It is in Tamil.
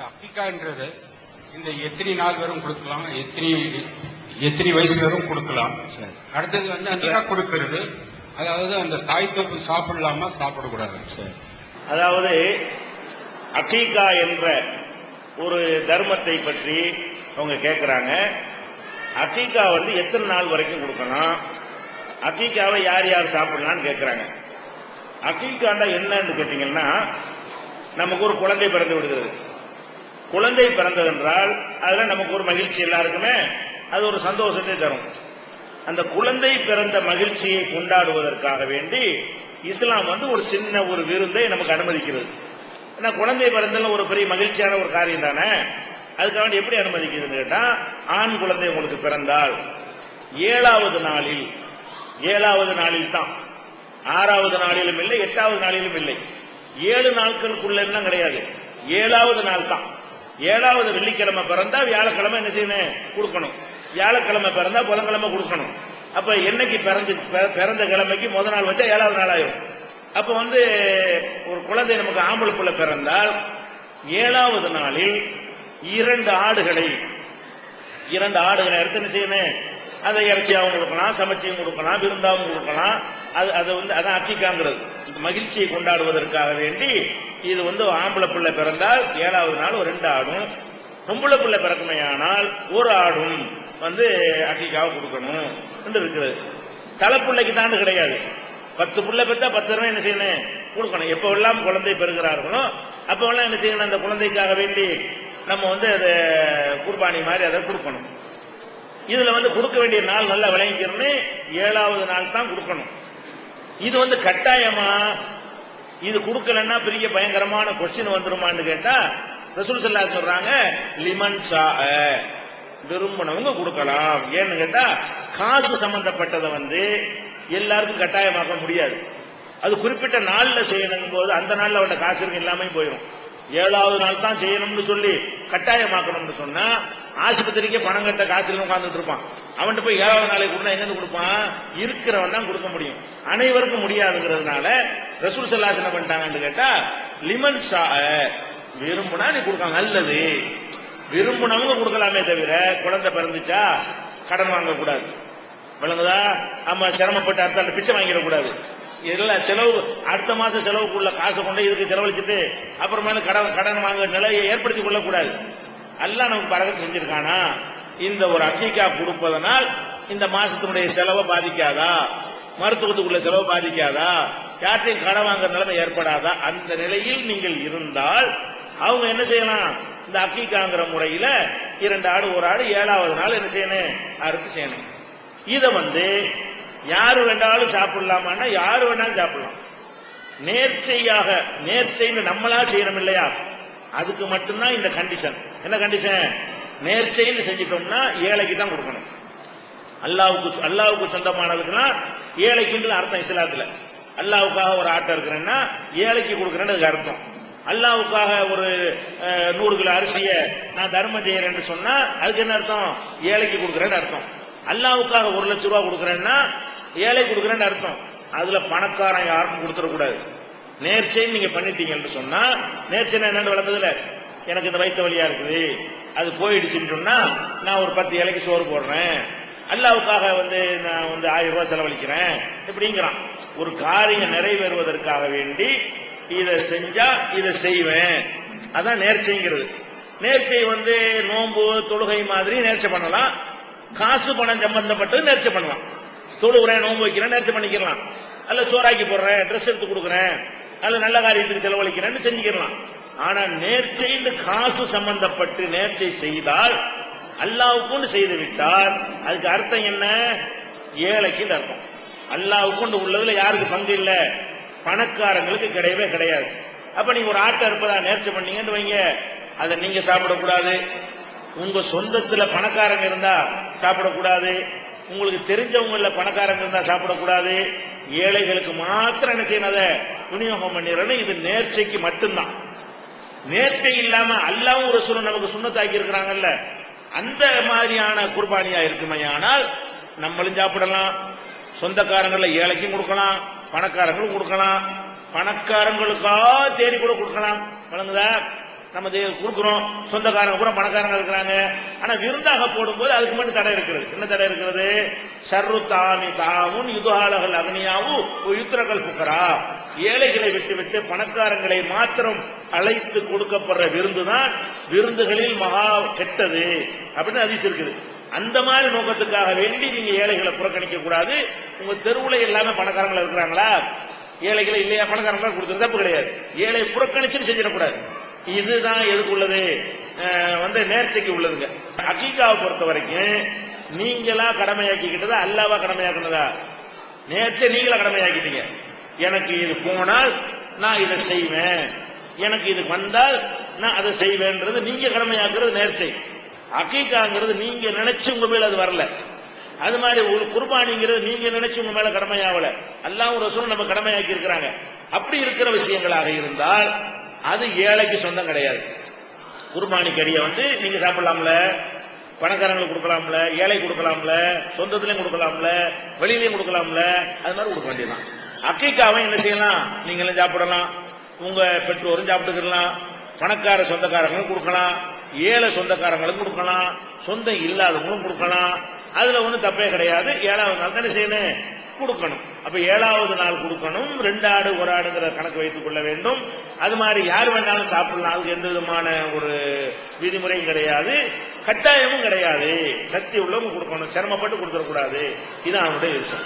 அக்கிகான்றது இந்த எத்தனை நாள் வரும் கொடுக்கலாம், எத்தனை வயசு வரும் கொடுக்கலாம். அடுத்தது அக்கீகா கொடுக்கிறது, அதாவது அந்த தாய் தோப்பு சாப்பிடலாமா சாப்பிடக்கூடாது. அதாவது அக்கீகா என்ற ஒரு தர்மத்தை பற்றி அவங்க கேட்கிறாங்க. அக்கீகா எத்தனை நாள் வரைக்கும் கொடுக்கணும், அக்கீகாவை யார் யார் சாப்பிடலாம்னு கேட்கிறாங்க. அக்கீகாண்டா என்னன்னு கேட்டீங்கன்னா, நமக்கு ஒரு குழந்தை பிறந்து விடுகிறது. குழந்தை பிறந்தது என்றால் அதுல நமக்கு ஒரு மகிழ்ச்சி, எல்லாருக்குமே அது ஒரு சந்தோஷத்தை தரும். அந்த குழந்தை பிறந்த மகிழ்ச்சியை கொண்டாடுவதற்காக வேண்டி இஸ்லாம் ஒரு சின்ன ஒரு விருந்தை நமக்கு அனுமதிக்கிறது. ஏன்னா குழந்தை பிறந்தல ஒரு பெரிய மகிழ்ச்சியான ஒரு காரியம் தானே. அதுக்காக எப்படி அனுமதிக்குதுன்னு கேட்டா, ஆண் குழந்தை உங்களுக்கு பிறந்தால் 7வது நாளில் தான், 6வது நாளிலும் இல்லை, 8வது நாளிலும் இல்லை, 7 நாட்களுக்குள்ள கிடையாது, 7வது நாள் தான். 7வது வெள்ளிக்கிழமை பிறந்தா வியாழக்கிழமை என்ன செய்யணும், கொடுக்கணும். வியாழக்கிழமை பிறந்தா புதன்கிழமை கொடுக்கணும். அப்ப என்னைக்கு பிறந்த கிழமைக்கு முதல் நாள் வச்சா 7வது நாள் ஆயிரும். அப்ப ஒரு குழந்தை நமக்கு ஆம்பளை புள்ள பிறந்தால் 7வது நாளில் 2 ஆடுகளை எடுத்து என்ன செய்யணும், அதை இறைச்சியாவும் கொடுக்கலாம், சமைச்சியும் கொடுக்கலாம், விருந்தாவும் கொடுக்கலாம். அதான் அக்கீகாங்கிறது. மகிழ்ச்சியை கொண்டாடுவதற்காக வேண்டி இது ஆம்பளை பிள்ளை பிறந்தால் 7வது நாள் ஒரு 2 ஆடும், பொம்பளை பிள்ளை பிறக்குமையானால் 1 ஆடும் அக்கீகாவை கொடுக்கணும் என்று இருக்கிறது. தலைப்பிள்ளைக்கு தான் கிடையாது. 10 பிள்ளை பெற்றா 10 ரூபாய் என்ன செய்யணும், கொடுக்கணும். எப்பவெல்லாம் குழந்தை பெறுகிறார்களோ அப்பவெல்லாம் என்ன செய்யணும், அந்த குழந்தைக்காக வேண்டி நம்ம அதை குர்பானி மாதிரி அதை கொடுக்கணும். இதுல கொடுக்க வேண்டிய நாள் நல்லா விளங்கிக்கிறோன்னு 7வது நாள் தான் கொடுக்கணும். இது கட்டாயமா, இது கொடுக்கலன்னா பெரிய பயங்கரமான கொஸ்டின் வந்துருமான்னு கேட்டா, ரசூல் ஸல்லல்லாஹு அலைஹி சொல்றாங்க, லிமன் ஷா, விரும்பினவங்க கொடுக்கலாம். ஏன்னு கேட்டா, காசு சம்பந்தப்பட்டதை எல்லாருக்கும் கட்டாயமாக்க முடியாது. அது குறிப்பிட்ட நாள்ல செய்யணும் போது அந்த நாள்ல அவட காசு இருக்கு இல்லாம போயிடும். 7வது நாள் தான் செய்யணும்னு சொல்லி கட்டாயமாக்கணும்னு சொன்னா, ஆஸ்பத்திரிக்கே பணம் கட்ட காசு உட்கார்ந்துட்டு இருப்பான். அவன்கிட்ட போய் 7வது நாளைக்கு கொடுத்தா எங்க கொடுப்பான், இருக்கிறவன் தான் கொடுக்க முடியும். அனைவருக்கும் முடியாதுங்கிறதுனால ரசூல் ஸல்லல்லாஹு அலைஹி வஸல்லம் பண்ணிட்டாங்கன்னு கேட்டா, லிமன் ஷா, விரும்புனா நீ கொடுக்கலாம், நல்லது. விரும்புனவங்க கொடுக்கலாமே தவிர குழந்தை பிறந்துச்சா கடன் வாங்கக்கூடாது. விளங்குதா? ஆமா, சிரமப்பட்டு அடுத்த பிச்சை வாங்கிடக்கூடாது. இதெல்லாம் செலவு, அடுத்த மாசம் செலவுக்குள்ள காசை கொண்டு இதுக்கு செலவழிச்சுட்டு அப்புறமேல கடன் வாங்க நிலையை ஏற்படுத்திக் கொள்ளக்கூடாது. அல்லாஹ் நமக்கு பரக்கத்து செஞ்சிருக்கானா, இந்த ஒரு அக்கீகா கொடுப்பதனால் இந்த மாசத்தினுடைய செலவை பாதிக்காதா, மருத்துவத்துக்குள்ள செலவு பாதிக்காதா, யார்ட்டையும் கடன் வாங்குற நிலைமை ஏற்படாதா? அந்த நிலையில் நீங்கள் இருந்தால் அவங்க என்ன செய்யலாம், இந்த அக்கீகாங்கிற முறையில 2 ஆடு 1 ஆடு 7வது நாள் என்ன செய்யணும், அறுத்து செய்யணும். இதை யாரு வேண்டாலும் சாப்பிடலாமான்னா யாரு வேணாலும் சாப்பிடலாம். நேர்ச்சைன்னு நம்மளா செய்யணும் இல்லையா, அதுக்கு மட்டும்தான் இந்த கண்டிஷன். என்ன கண்டிஷன்? நேர்ச்சைன்னு செஞ்சிட்டோம்னா ஏழைக்கு தான் கொடுக்கணும். அல்லாவுக்கு சொந்தமானதுக்குன்னா ஏழைக்குன்றது அர்த்தம் இஸ்லாத்துல. அல்லாவுக்காக ஒரு ஆட்டம் இருக்கிறேன்னா ஏழைக்கு கொடுக்குறேன்னு அர்த்தம். அல்லாவுக்காக ஒரு 100 கிலோ அரிசிய நான் தர்மம் செய்யறேன்னு சொன்னா அதுக்கு என்ன அர்த்தம், ஏழைக்கு கொடுக்குறேன்னு அர்த்தம். அல்லாவுக்காக 1 லட்சம் ரூபாய் கொடுக்குறேன்னா ஏழை கொடுக்குறேன்னு அர்த்தம். அதுல பணக்காரன் யாருக்கும் கொடுத்துடக்கூடாது. நேர்ச்சைன்னு நீங்க பண்ணிட்டீங்கன்னு சொன்னா, நேர்ச்சை என்னன்னு வளர்ந்ததுல, எனக்கு இந்த வயிற்று வலியா இருக்குது அது போயிடுச்சுன்னு சொன்னா நான் ஒரு 10 ஏழைக்கு சோறு போடுறேன், அல்லாவுக்காக நான் 1000 ரூபாய் செலவழிக்கிறேன் இப்படிங்கிறான். ஒரு காரியம் நிறைவேறுவதற்காக வேண்டி இதை செஞ்சா இதை செய்வேன், அதான் நேர்ச்சைங்கிறது. நேர்ச்சை நோன்பு தொழுகை மாதிரி நேர்ச்சை பண்ணலாம். காசு பணம் சம்பந்தப்பட்டு நேர்ச்சை பண்ணலாம். தொழுகிறேன், நோன்பு வைக்கிறேன், நேர்ச்சை பண்ணிக்கலாம். அல்ல சோறாக்கி போடுறேன், ட்ரெஸ் எடுத்து கொடுக்குறேன், அல்ல நல்ல காரியத்துக்கு செலவழிக்கிறேன்னு செஞ்சுக்கலாம். ஆனா நேர்ச்சைன்னு காசு சம்பந்தப்பட்டு நேர்ச்சை செய்தால், அல்லாவுக்கு செய்து விட்டால் அதுக்கு அர்த்தம் என்ன, ஏழைக்கு அர்த்தம். அல்லாவுக்கு உள்ளதுல யாருக்கு பங்கு இல்லை, பணக்காரங்களுக்கு கிடையவே கிடையாது. அப்ப நீங்க ஒரு ஆட்டை இருப்பதா நேர்ச்சை பண்ணீங்கன்னு வைங்க, அதை நீங்க சாப்பிடக்கூடாது. உங்க சொந்தத்துல பணக்காரங்க இருந்தா சாப்பிடக்கூடாது. உங்களுக்கு தெரிஞ்சவங்கள பணக்காரங்க இருந்தா சாப்பிடக்கூடாது. ஏழைகளுக்கு மாத்திரம் என்ன செய்யணும், அதை விநியோகம் பண்ணிடுறேன்னு. இது நேர்ச்சைக்கு மட்டும்தான். நேர்ச்சை இல்லாம அல்லாஹ்வும் ரசூலும் நமக்கு சுன்னத்தாக்கி இருக்கிறாங்கல்ல, அந்த மாதிரியான குர்பானியா இருக்குமையானால் நம்மளும் சாப்பிடலாம். சொந்தக்காரங்கள ஏழைக்கும் கொடுக்கலாம், பணக்காரங்களும் கொடுக்கலாம், பணக்காரங்களுக்கா தேடி கூட கொடுக்கலாம். வழங்குதா? நம்ம கொடுக்கிறோம், சொந்தக்காரங்க பூரா பணக்காரங்க இருக்கிறாங்க. ஆனா விருந்தாக போடும்போது அதுக்கு மட்டும் தடை இருக்கிறது. என்ன தடை இருக்கிறது? ஷர்ரு தாமி தாமுன் யுதுஹாலகல் அக்னியாவு யுத்ரகல் புக்கரா. ஏழைகளை விட்டு பணக்காரங்களை மாத்திரம் அழைத்து கொடுக்கப்படுற விருந்து தான் விருந்துகளில் மகா கெட்டது அப்படின்னு ஹதீஸ் இருக்குது. அந்த மாதிரி நோக்கத்துக்காக வேண்டி நீங்க ஏழைகளை புறக்கணிக்க கூடாது. உங்க தெருவுல எல்லாமே பணக்காரங்களா இருக்கிறாங்களா, ஏழைகளை இல்லையா, பணக்காரங்களா கொடுத்தது தப்பு கிடையாது. ஏழை புறக்கணிச்சு செஞ்சிடக்கூடாது. இதுதான் எதுக்குள்ளது? நேர்ச்சைக்கு உள்ளதுங்க. அகீகாவை பொறுத்த வரைக்கும் நீங்களா கடமையாக்கிக்கிட்டதா அல்லாவா கடமையாக்குனதா? நேர்ச்சை நீங்களா கடமையாக்கிட்டீங்க. எனக்கு இது போனால் நான் இதை செய்வேன், எனக்கு இது வந்தால் நான் அதை செய்வேன்றது நீங்க கடமையாக்குறது நேர்ச்சை. அகீகாங்கிறது நீங்க நினைச்சு உங்க மேல அது வரல. அது மாதிரி ஒரு குர்பானிங்கிறது நீங்க நினைச்சு உங்க மேல கடமையாவல, அல்லாஹ் ரசூலும் நம்ம கடமையாக்கி இருக்கிறாங்க. அப்படி இருக்கிற விஷயங்களாக இருந்தால் அது ஏழைக்கு சொந்தம் கிடையாது. குர்பானி கறியை நீங்க சாப்பிடலாம்ல, பணக்காரங்களுக்கு கொடுக்கலாம்ல, ஏழை கொடுக்கலாம்ல, சொந்தத்திலையும் கொடுக்கலாம்ல, வெளியிலையும் கொடுக்கலாம்ல, அது மாதிரி கொடுக்க வேண்டியதான். அக்கீக்காவை என்ன செய்யலாம்? நீங்களும் சாப்பிடலாம், உங்க பெற்றோரும் சாப்பிட்டுக்கலாம், பணக்கார சொந்தக்காரங்களும் கொடுக்கலாம், ஏழை சொந்தக்காரங்களும் கொடுக்கலாம், சொந்தம் இல்லாதவங்களும் கொடுக்கலாம். அதுல ஒன்றும் தப்பே கிடையாது. 7வது நாள் தானே செய்யணும், கொடுக்கணும். அப்ப 7வது நாள் கொடுக்கணும். 2 ஆடு 1 ஆடுங்கிற கணக்கு வைத்துக் கொள்ள வேண்டும். அது மாதிரி யார் வேணாலும் சாப்பிடலாம். அதுக்கு எந்த விதமான ஒரு விதிமுறையும் கிடையாது, கட்டாயமும் கிடையாது. சக்தி உள்ளவங்க கொடுக்கணும், சிரமப்பட்டு கொடுத்துடக்கூடாது. இது அவனுடைய விஷயம்.